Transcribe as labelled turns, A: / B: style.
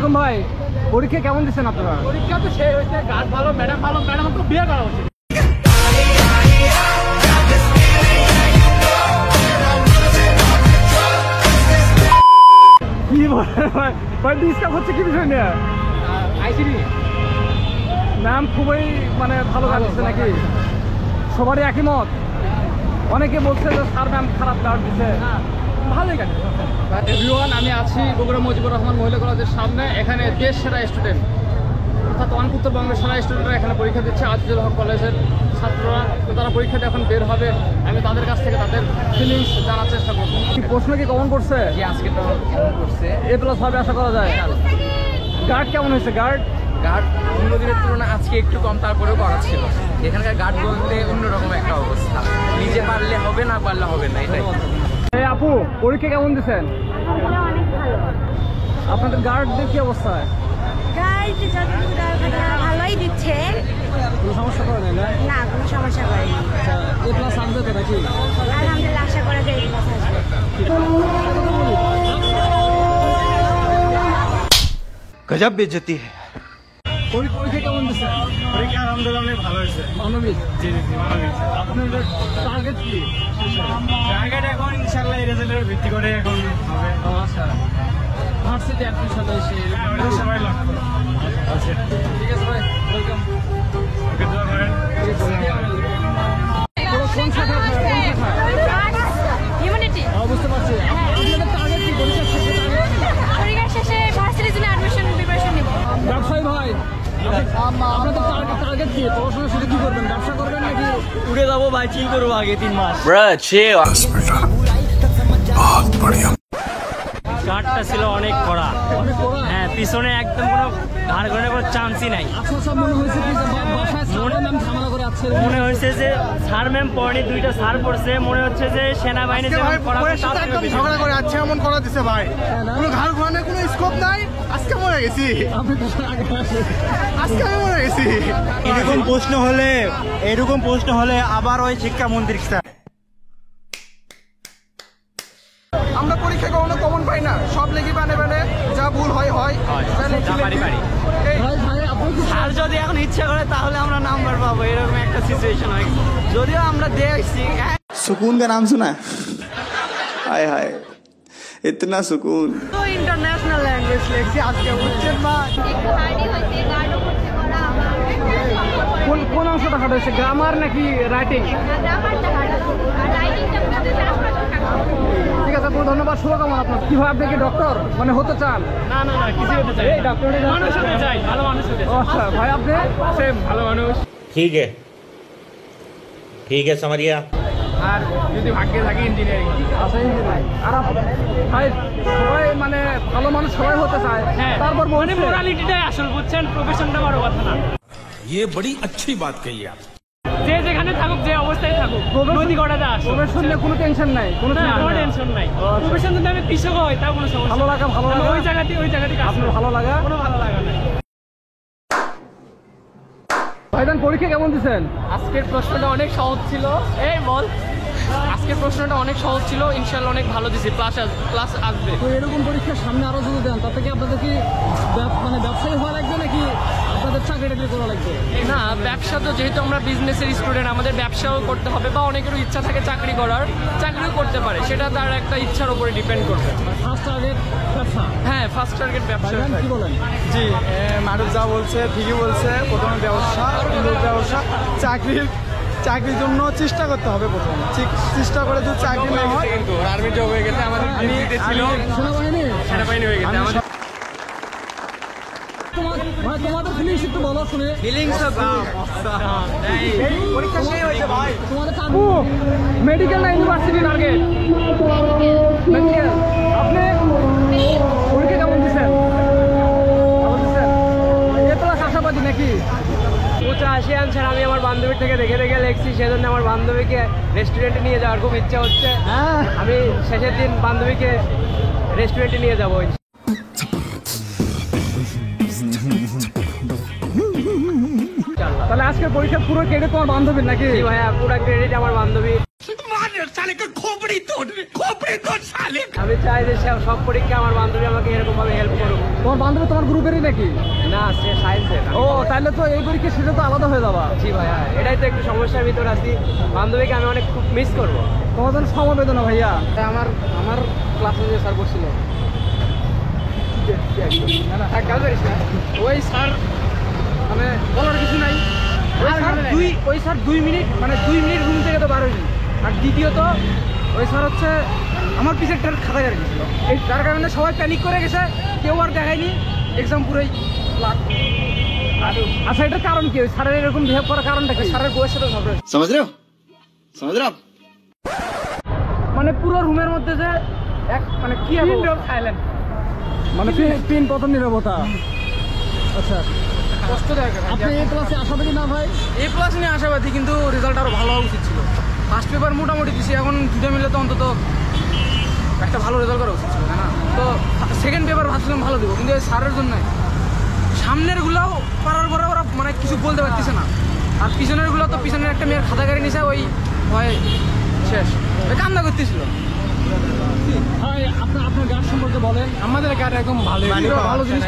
A: আলাইকুম ভাই, পরীক্ষা কেমন দিচ্ছেন আপনারা?
B: পরীক্ষা তো শেষ হয়েছে, গার্ড ভালো, ম্যাডাম ভালো, ম্যাডাম তো বিয়ে করা উচিত।
A: কি বলেন ভাই, ডিস্টার্ব হচ্ছে কি বিষয় নিয়ে?
B: আইসিডি
A: ম্যাম খুবই মানে ভালো গান দিচ্ছে নাকি? সবারই একই মত? অনেকে বলছে যে স্যার ম্যাম খারাপ গান দিচ্ছে।
B: ভালোই গান। এভরিওয়ান, আমি আছি বগুড়া মুজিবুর রহমান মহিলা কলেজের সামনে। এখানে দেশ সেরা স্টুডেন্ট অর্থাৎ উত্তরবঙ্গের সেরা স্টুডেন্টরা এখানে পরীক্ষা দিচ্ছে। আজিজুল হক কলেজের ছাত্ররা, তো তারা পরীক্ষা দিয়ে এখন বের হবে। আমি তাদের কাছ থেকে তাদের ফিলিংস জানার চেষ্টা করবো।
A: প্রশ্ন কি কমন করছে?
B: আজকে তো কেমন করছে,
A: A+ হবে আশা করা যায়। গার্ড কেমন হয়েছে? গার্ড
B: অন্য দিনের তুলনায় আজকে একটু কম, তারপরেও করা ছিল। এখানকার গার্ড বলতে অন্যরকম একটা অবস্থা, নিজে পারলে হবে, না পারলে হবে না, এটাই।
A: এই আপু, পরীক্ষা কেমন দিচ্ছেন?
C: অনেক ভালো।
A: আপনাদের গার্ডদের কি অবস্থা?
C: গাইড যতটুকু দরকার ভালোই দিচ্ছে,
A: কোনো সমস্যা করে নাই না?
C: না কোনো সমস্যা করেনি।
A: A+ আসবে তো নাকি?
C: আলহামদুলিল্লাহ, আশা করা যায় এই কথা আসবে।
D: गजब बेइज्जती है।
A: পরীক্ষা কেমন দিচ্ছেন?
D: পরীক্ষা আলহামদুলিল্লাহ অনেক ভালো হয়েছে।
A: মানবিক।
D: জি জি জি, ভালো হয়েছে।
A: আপনাদের টার্গেট কি?
D: টার্গেট এখন ইনশাআল্লাহ এই রেজাল্টের ভিত্তি করে এখন হবে।
A: আচ্ছা, ভার্সিটি অ্যাডমিশন এসে
D: সবাই লক্ষ্য আছে।
A: ঠিক আছে ভাই, ওয়েলকাম।
D: ওকে, দোয়া করেন।
A: কোন শাখা?
C: হিউম্যানিটি।
A: বুঝতে পারছি। আপনাদের টার্গেট কি? পরীক্ষা শেষে টার্গেট কি?
C: পরীক্ষা শেষে ভার্সিটির জন্য অ্যাডমিশন প্রিপারেশন নিব।
A: ব্যবসায়ী ভাই, আপনাদের টার্গেট কি? পড়াশোনা শুধু কি করবেন? ব্যবসা করবেন নাকি?
B: উড়ে যাবো ভাই, চিল করবো আগে 3 মাস। গার্ডটা ছিল অনেক কড়া।
A: অনেক কড়া?
B: হ্যাঁ, পিছনে একদম কোনো ধার করে কোনো চান্সই নাই।
A: আচ্ছা আচ্ছা, মনে হয়েছে কি যে বাসায় স্যার ম্যাম ঝামেলা করে আছে?
B: মনে হয়েছে যে স্যার ম্যাম পড়েনি, 2টা স্যার পড়ছে। মনে হচ্ছে যে সেনাবাহিনী যেমন করা হয় তার থেকেও বেশি।
D: ঝগড়া করে আছে, এমন করা দিছে ভাই। কোনো ঘাড় ঘোরানোর কোনো স্কোপ নাই। আজকে মরে গেছি,
A: আপনি তো আগে আসেন।
D: আজকে আমি মরে গেছি। এরকম প্রশ্ন হলে আবার ওই শিক্ষা মন্ত্রী স্যার।
E: আমরা পরীক্ষা কখনো কমন পাই না, সব লেগে বানে বানে যা ভুল হয় হয়। এই
A: ভাই ভাই, আপনি কি
B: আর যদি এখন ইচ্ছা করে তাহলে আমরা নাম্বার পাবো, এরকম একটা সিচুয়েশন হয়। যদিও আমরা দেখছি
F: सुकून का नाम सुना है? हाय हाय, इतना सुकून।
B: তো ইন্টারন্যাশনাল ল্যাঙ্গুয়েজ লেখছি আজকে, বুঝছেন মা।
C: একটু হার্ডই হয়েছে, গার্ডও করতে করা আমার
A: কোন অংশটা হার্ড হয়েছে? গ্রামার নাকি রাইটিং?
C: গ্রামারটা হার্ড আর রাইটিংটা বুঝতে
A: ঠিক আছে আপু, ধন্যবাদ, শুভকামনা আপনার। কি হয়, আপনি কি ডক্টর মানে হতে চান?
B: না না না, কিছু হতে চাই, মানুষ হতে চাই, ভালো মানুষ হতে চাই।
A: আচ্ছা ভাই, আপনি
B: সেম ভালো মানুষ।
G: ठीक है समझ गया।
B: আর যদি ভাগ্যে থাকে ইঞ্জিনিয়ারিং।
A: আচ্ছা, আর ভাই সবাই মানে ভালো মানুষ সবাই হতে চায়,
B: হ্যাঁ,
A: তারপর
B: মানে মোরালিটিটাই আসল, বুঝছেন, প্রফেশনটা বড় কথা না।
G: ये बड़ी अच्छी बात कही आप।
B: যে যেখানে থাকুক, যে অবস্থায় থাকুক, নদী গড়াটা আসল।
A: প্রফেশন নিয়ে কোনো টেনশন নাই, কোনো
B: টেনশন নাই। প্রফেশন যদি আমি কৃষক হয় তাও কোনো সমস্যা।
A: ভালো লাগা, ভালো লাগা,
B: ওই জায়গাতে কাজ
A: আপনার ভালো লাগা,
B: কোনো ভালো লাগা নাই।
A: ভাইজান পরীক্ষা কেমন দিচ্ছেন?
B: আজকের প্রশ্নটা অনেক সহজ ছিল। এই বল, আজকের প্রশ্নটা অনেক সহজ ছিল, ইনশাআল্লাহ অনেক ভালো দিছি, প্লাস আসবে।
A: তো এরকম পরীক্ষার সামনে আরো যদি দেন, তাতে কি আপনাদের কি মানে ব্যবসায়ী হওয়া লাগবে নাকি আপনাদের চাকরি টাকরি করা লাগবে?
B: না, ব্যবসা তো যেহেতু আমরা বিজনেসের স্টুডেন্ট, আমাদের ব্যবসাও করতে হবে, বা অনেকেরও ইচ্ছা থাকে চাকরি করার, চাকরিও করতে পারে, সেটা তার একটা ইচ্ছার উপরে ডিপেন্ড করবে।
A: ফার্স্ট টার্গেট ব্যবসা।
B: হ্যাঁ, ফার্স্ট টার্গেট ব্যবসা।
A: ভাইজান কি বলেন?
E: জি, মারুফ যা বলছে ঠিকই বলছে। প্রথমে ব্যবসা, চাকরির জন্য চেষ্টা করতে হবে। প্রথমে চেষ্টা করে যদি চাকরি না হয়,
B: কিন্তু আর্মি জব হয়ে গেছে, আমাদের ডিউটিতে ছিল সেনাবাহিনী হয়ে গেছে আমাদের।
A: ভাই তোমাদের ফিলিংস একটু বলো শুনে।
B: ফিলিংস
E: পরীক্ষা শেষ হয়েছে ভাই।
A: তোমাদের মেডিকেল না ইউনিভার্সিটি টার্গেট? মেডিকেল। আপনি পরীক্ষা কেমন দিচ্ছেন? ভালো দিচ্ছেন? A+ আশাবাদী নাকি?
B: 85 আনসার আমি আমার বান্ধবীর থেকে দেখে দেখে লিখছি, সেজন্য আমার বান্ধবীকে রেস্টুরেন্টে নিয়ে যাওয়ার খুব ইচ্ছা হচ্ছে।
A: হ্যাঁ,
B: আমি শেষের দিন বান্ধবীকে রেস্টুরেন্টে নিয়ে যাবো।
A: তাহলে আজকের পরীক্ষা পুরো ক্রেডিট তোমার বান্ধবীর নাকি?
B: ভাইয়া, পুরো ক্রেডিট আমার বান্ধবী।
H: আমি চাই যে সব পরীক্ষা আমার বান্ধবী আমাকে এরকম ভাবে হেল্প করুক।
A: তোমার বান্ধবী তোমার গ্রুপেরই নাকি?
H: না, সে সায়েন্সের।
A: ও তাহলে তো এই পরীক্ষা সেটা তো আলাদা হয়ে যাবা।
H: জি ভাইয়া, এটাই তো একটু সমস্যার ভিতর আছি। বান্ধবীকে আমি অনেক খুব মিস করবো।
A: তোমার জন্য সমবেদনা ভাইয়া।
B: আমার ক্লাসে যে স্যার বসছিল, ওই স্যার মানে বলার কিছু নাই। ওই স্যার 2 মিনিট মানে 2 মিনিট রুম থেকে তো বার হয়নি। আর দ্বিতীয়ত ওই স্যার হচ্ছে আমার পিছেরটার খাতা গাড়ি দিয়েছিল, এই যার কারণে সবাই প্যানিক করে গেছে, কেউ আর দেখায়নি, এক্সাম পুরোই লাখ।
A: আচ্ছা এটার কারণ কি? ওই স্যারের এরকম বিহেভ করার কারণটা কি?
B: স্যারের বউয়ের সাথে ঝগড়া।
F: समझ रहे हो समझ रहे हो आप
B: মানে পুরো রুমের মধ্যে যে এক মানে কি সাইলেন্ট,
A: মানে পিন প্রথম নীরবতা। আচ্ছা
B: কষ্টদায়ক।
A: আপনি এই ক্লাসে আশাবাদী না ভাই?
B: এই ক্লাস নিয়ে আশাবাদী, কিন্তু রেজাল্ট আরো ভালো হওয়া উচিত ছিল। ফার্স্ট পেপার মোটামুটি দিছি, এখন দুটো মিলে তো অন্তত একটা ভালো রেজাল্ট করা উচিত ছিল, তাই না? তো সেকেন্ড পেপার ভাবছিলাম ভালো দেবো, কিন্তু এই স্যারের জন্য সামনের গুলাও পারার পরে ওরা মানে কিছু বলতে পারতেছে না, আর পিছনের গুলো তো পিছনের একটা মেয়ের খাতা গাড়ি নিছে, ওই ভয় শেষ, কান্না করতেছিল।
A: ভাই আপনার গান সম্পর্কে বলেন।
B: আমাদের গাড়ি একদম ভালো ভালো জিনিস।